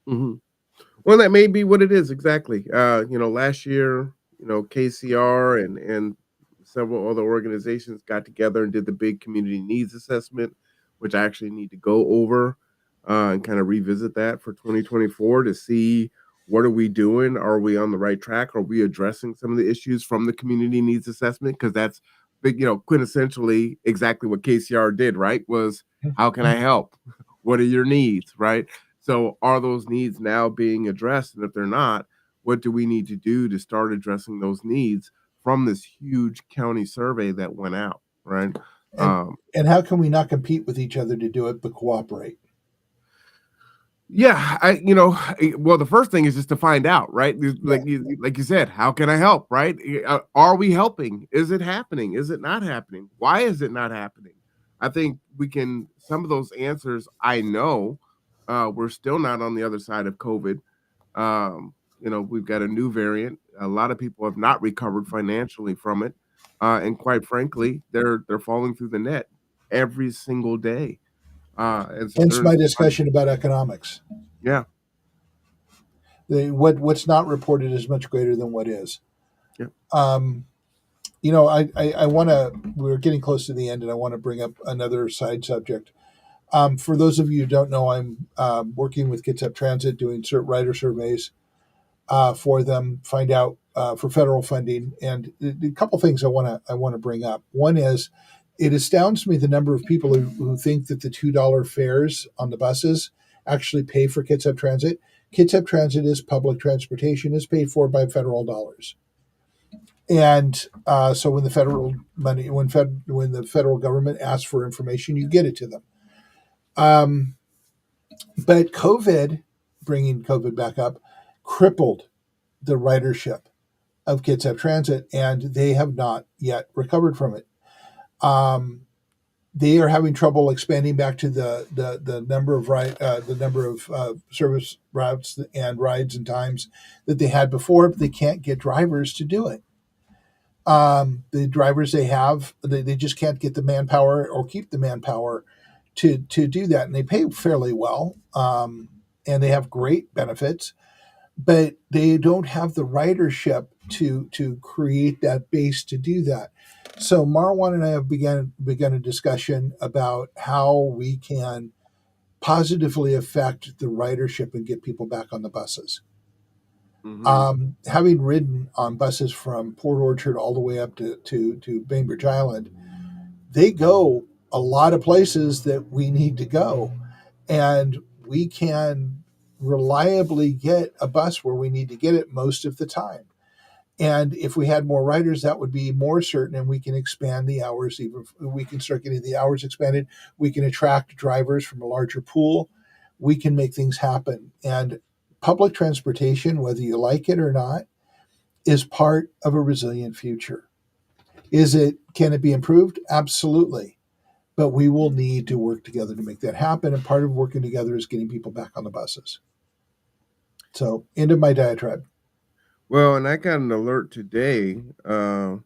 mhm. Well, that may be what it is exactly. Last year, KCR and several other organizations got together and did the big community needs assessment, which I actually need to go over and kind of revisit that for 2024 to see what are we doing? Are we on the right track? Are we addressing some of the issues from the community needs assessment? Because that's big, quintessentially exactly what KCR did, right? Was how can I help? What are your needs, right? So are those needs now being addressed? And if they're not, what do we need to do to start addressing those needs from this huge county survey that went out, right? And how can we not compete with each other to do it, but cooperate? Yeah, well, the first thing is just to find out, right? Like you said, how can I help, right? Are we helping? Is it happening? Is it not happening? Why is it not happening? I think some of those answers I know, we're still not on the other side of COVID. We've got a new variant. A lot of people have not recovered financially from it. And quite frankly, they're falling through the net every single day. And so Hence my discussion about economics. Yeah. What's not reported is much greater than what is. Yeah. I want to. We're getting close to the end, and I want to bring up another side subject. For those of you who don't know, I'm working with Kitsap Transit doing rider surveys for them, find out for federal funding, and a couple things I want to bring up. One is, it astounds me the number of people who think that the $2 fares on the buses actually pay for Kitsap Transit. Kitsap Transit is public transportation, is paid for by federal dollars. And so when the federal money, when the federal government asks for information, you get it to them. But COVID, bringing COVID back up, crippled the ridership of Kitsap Transit, and they have not yet recovered from it. They are having trouble expanding back to the number of service routes and rides and times that they had before, but they can't get drivers to do it. The drivers they have, they just can't get the manpower or keep the manpower to do that, and they pay fairly well, and they have great benefits, but they don't have the ridership to create that base to do that. So Marwan and I have begun a discussion about how we can positively affect the ridership and get people back on the buses. Mm-hmm. Having ridden on buses from Port Orchard all the way up to Bainbridge Island, they go a lot of places that we need to go, and we can reliably get a bus where we need to get it most of the time. And if we had more riders, that would be more certain, and we can expand the hours. Even we can start getting the hours expanded. We can attract drivers from a larger pool. We can make things happen. And public transportation, whether you like it or not, is part of a resilient future. Can it be improved? Absolutely. But we will need to work together to make that happen. And part of working together is getting people back on the buses. So, end of my diatribe. Well, and I got an alert today from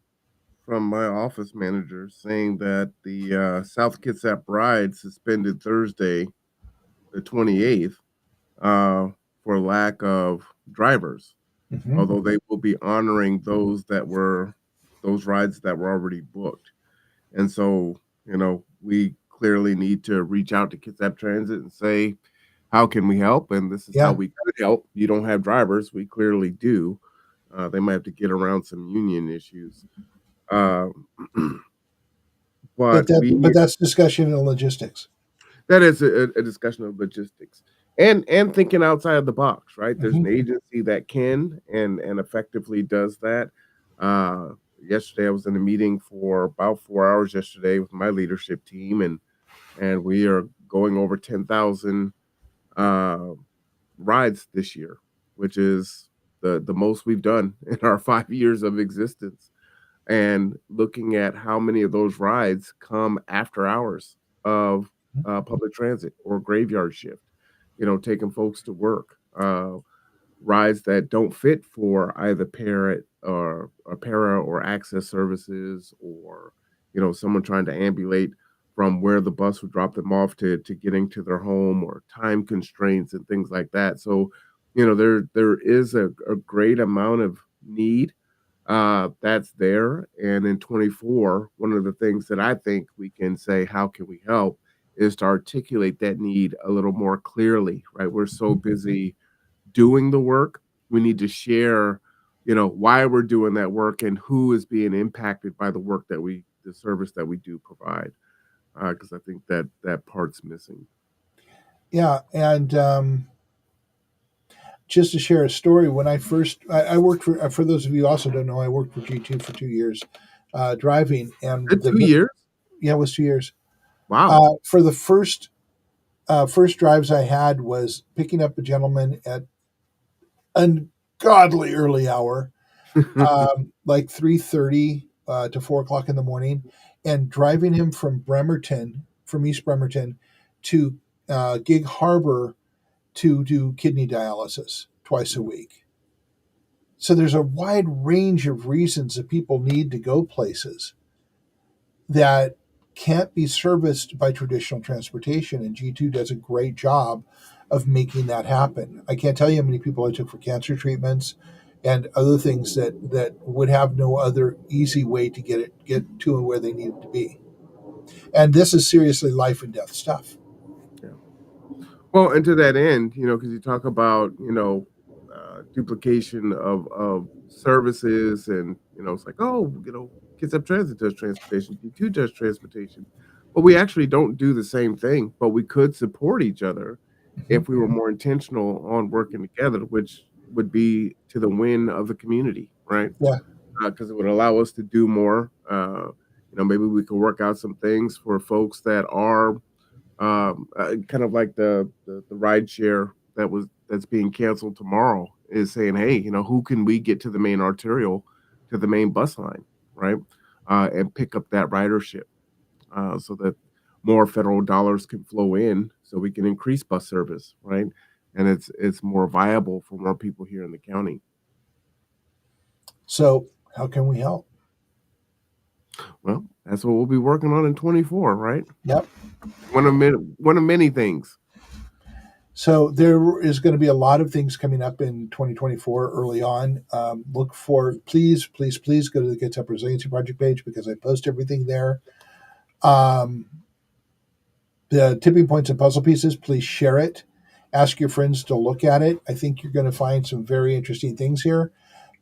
my office manager saying that the South Kitsap ride suspended Thursday, the 28th, for lack of drivers. Mm-hmm. Although they will be honoring those rides that were already booked. And so, we clearly need to reach out to Kitsap Transit and say, how can we help? And this is how we could help. You don't have drivers. We clearly do. They might have to get around some union issues. But that's discussion and logistics. That is a discussion of logistics and thinking outside of the box, right? There's Mm-hmm. an agency that can and effectively does that. Uh, Yesterday, I was in a meeting for about 4 hours yesterday with my leadership team, and we are going over 10,000 uh, rides this year, which is the most we've done in our 5 years of existence. And looking at how many of those rides come after hours of public transit or graveyard shift, taking folks to work, rides that don't fit for either parent or para or access services, or someone trying to ambulate from where the bus would drop them off to getting to their home, or time constraints and things like that. So there is a great amount of need that's there. And in 24, one of the things that I think we can say, how can we help, is to articulate that need a little more clearly, right? We're so busy doing the work. We need to share, why we're doing that work and who is being impacted by the service that we do provide. Because I think that part's missing. Yeah, and just to share a story, when I worked for those of you who also don't know, I worked for G2 for 2 years, driving, and Good 2 years. yeah, it was 2 years. Wow. For the first drives I had was picking up a gentleman at ungodly early hour, like 3:30 to 4 o'clock in the morning, and driving him from East Bremerton to Gig Harbor to do kidney dialysis twice a week. So there's a wide range of reasons that people need to go places that can't be serviced by traditional transportation, and G2 does a great job of making that happen. I can't tell you how many people I took for cancer treatments and other things that would have no other easy way to get to where they needed to be. And this is seriously life and death stuff. Yeah. Well, and to that end, because you talk about, duplication of services, and it's like, oh, Kids Up Transit does transportation, G2 does transportation, but we actually don't do the same thing. But we could support each other Mhm. if we were more intentional on working together, which would be to the win of the community, right? Yeah. Because it would allow us to do more. Maybe we could work out some things for folks that are kind of like the ride share that's being canceled tomorrow, is saying, hey, who can we get to the main arterial, to the main bus line, right? And pick up that ridership, so that more federal dollars can flow in, so we can increase bus service, right? And it's more viable for more people here in the county. So how can we help? Well, that's what we'll be working on in 24, right? Yep. One of many things. So there is going to be a lot of things coming up in 2024 early on. Look for, please, please, please go to the Kids Up Resiliency Project page because I post everything there. Um, the tipping points and puzzle pieces, please share it. Ask your friends to look at it. I think you're going to find some very interesting things here,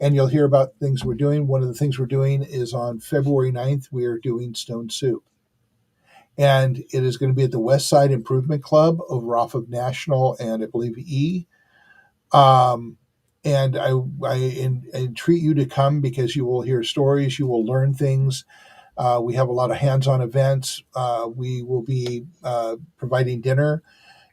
and you'll hear about things we're doing. One of the things we're doing is on February 9th, we are doing Stone Soup. And it is going to be at the West Side Improvement Club over off of National and I believe E. Um, and I entreat you to come because you will hear stories, you will learn things. We have a lot of hands-on events. We will be providing dinner,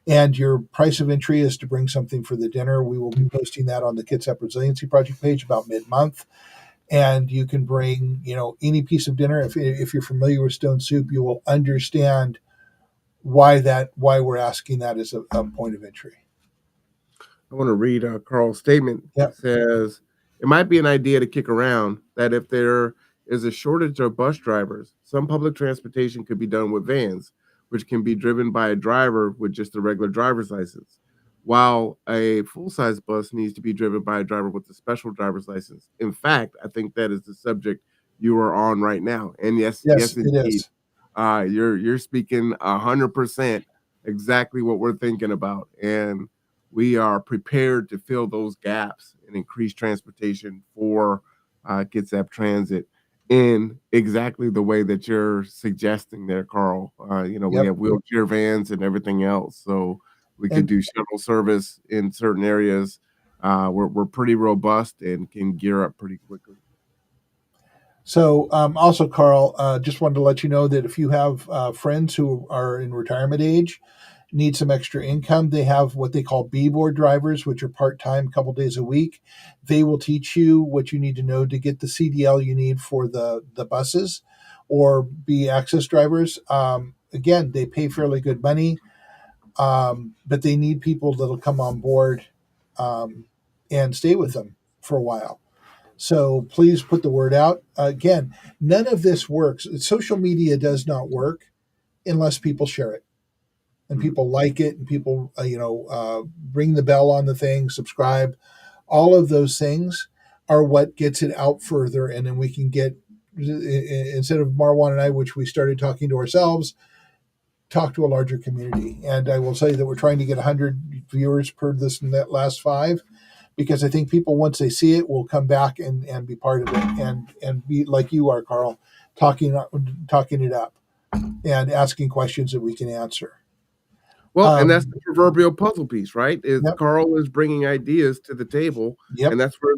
and your price of entry is to bring something for the dinner. We will be posting that on the Kids Up Resiliency Project page about mid-month, and you can bring any piece of dinner. If you're familiar with Stone Soup, you will understand why we're asking that as a point of entry. I want to read Carl's statement. Yeah. It says, it might be an idea to kick around that if there is a shortage of bus drivers, some public transportation could be done with vans, which can be driven by a driver with just a regular driver's license, while a full-size bus needs to be driven by a driver with a special driver's license. In fact, I think that is the subject you are on right now. And yes, Yes, yes, it indeed. is. You're speaking 100% exactly what we're thinking about. And we are prepared to fill those gaps and increase transportation for Kids Up Transit. in exactly the way that you're suggesting there, Carl. We Yep. have wheelchair vans and everything else, so we can And do shuttle service in certain areas. We're pretty robust and can gear up pretty quickly. so, also, Carl, just wanted to let you know that if you have friends who are in retirement age, need some extra income, they have what they call B-board drivers, which are part-time, a couple days a week. They will teach you what you need to know to get the CDL you need for the buses or B access drivers. Again, they pay fairly good money, but they need people that'll come on board and stay with them for a while. So please put the word out. Again, none of this works. Social media does not work unless people share it and people like it and people, ring the bell on the thing, subscribe. All of those things are what gets it out further. And then we can get, instead of Marwan and I, which we started talking to ourselves, talk to a larger community. And I will say that we're trying to get 100 viewers per this and that last 5, because I think people, once they see it, will come back and be part of it and be like you are, Carl, talking it up and asking questions that we can answer. Well, and that's the proverbial puzzle piece, right? Yep. Carl is bringing ideas to the table, Yep. and that's where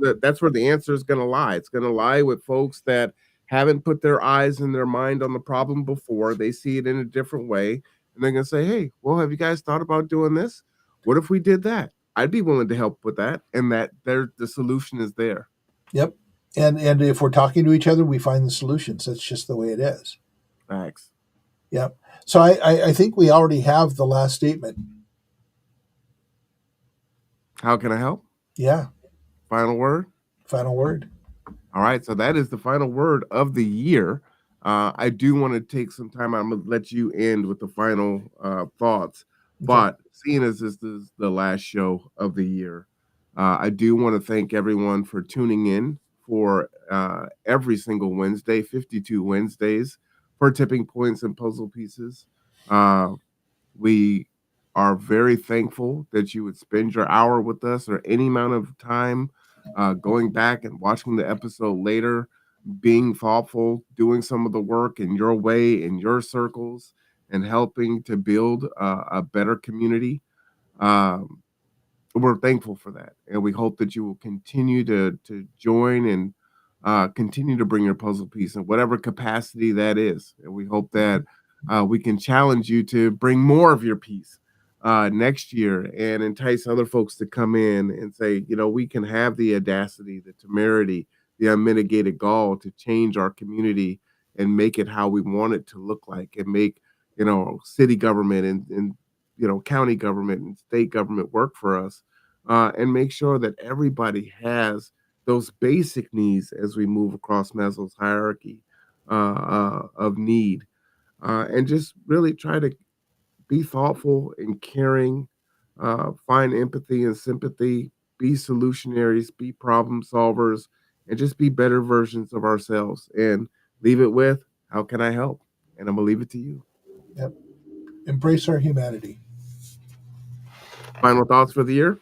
the answer is going to lie. It's going to lie with folks that haven't put their eyes and their mind on the problem before. They see it in a different way, and they're going to say, "Hey, well, have you guys thought about doing this? What if we did that? I'd be willing to help with that." And the solution is there. Yep. And if we're talking to each other, we find the solutions. That's just the way it is. Thanks. Yep. So I think we already have the last statement. How can I help? Yeah. Final word? Final word. All right. So that is the final word of the year. I do want to take some time. I'm going to let you end with the final thoughts. Okay. But seeing as this is the last show of the year, I do want to thank everyone for tuning in for every single Wednesday, 52 Wednesdays, for Tipping Points and Puzzle Pieces. We are very thankful that you would spend your hour with us or any amount of time going back and watching the episode later, being thoughtful, doing some of the work in your way, in your circles, and helping to build a better community. We're thankful for that. And we hope that you will continue to join and continue to bring your puzzle piece in whatever capacity that is. And we hope that we can challenge you to bring more of your piece next year and entice other folks to come in and say, we can have the audacity, the temerity, the unmitigated gall to change our community and make it how we want it to look like, and make, city government and county government and state government work for us, and make sure that everybody has those basic needs as we move across Maslow's hierarchy of need, and just really try to be thoughtful and caring, find empathy and sympathy, be solutionaries, be problem solvers, and just be better versions of ourselves. And leave it with, how can I help? And I'm going to leave it to you. Yep. Embrace our humanity. Final thoughts for the year?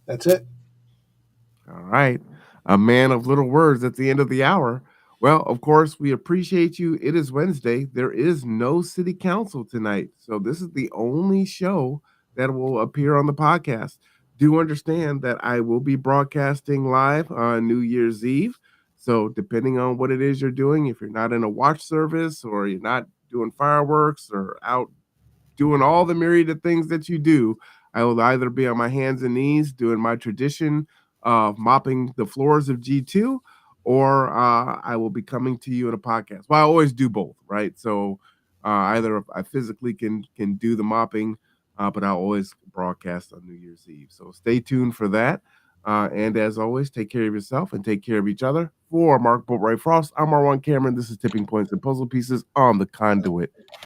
That's it. All right. A man of little words at the end of the hour. Well, of course, we appreciate you. It is Wednesday. There is no city council tonight. So this is the only show that will appear on the podcast. Do understand that I will be broadcasting live on New Year's Eve. So depending on what it is you're doing, if you're not in a watch service or you're not doing fireworks or out doing all the myriad of things that you do, I will either be on my hands and knees doing my tradition of mopping the floors of G2, or I will be coming to you in a podcast. Well, I always do both, right? So either I physically can do the mopping, but I'll always broadcast on New Year's Eve. So stay tuned for that. And as always, take care of yourself and take care of each other. For Mark Boatwright Frost, I'm Marwan Cameron. This is Tipping Points and Puzzle Pieces on the Conduit.